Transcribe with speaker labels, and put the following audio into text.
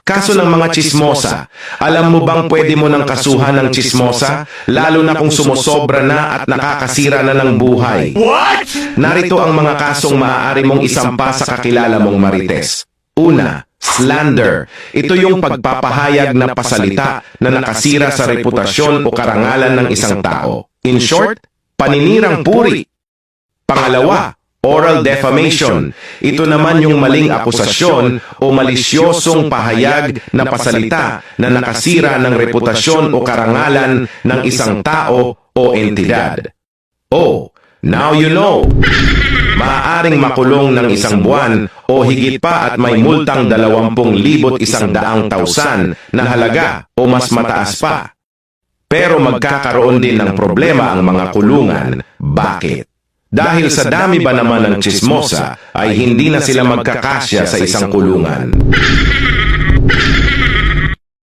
Speaker 1: Kaso ng mga tsismosa, alam mo bang pwede mo nang kasuhan ng tsismosa, lalo na kung sumosobra na at nakakasira na ng buhay?
Speaker 2: What?
Speaker 1: Narito ang mga kasong maaari mong isampa sa kakilala mong marites. Una, slander. Ito yung pagpapahayag na pasalita na nakasira sa reputasyon o karangalan ng isang tao. In short, paninirang puri. Pangalawa, oral defamation. Ito naman yung maling akusasyon o malisyosong pahayag na pasalita na nakasira ng reputasyon o karangalan ng isang tao o entidad. Oh, now you know. Maaaring makulong ng 1 buwan o higit pa at may multang 20,100 na halaga o mas mataas pa. Pero magkakaroon din ng problema ang mga kulungan. Bakit? Dahil sa dami ba naman ng tsismosa ay hindi na sila magkakasya sa isang kulungan.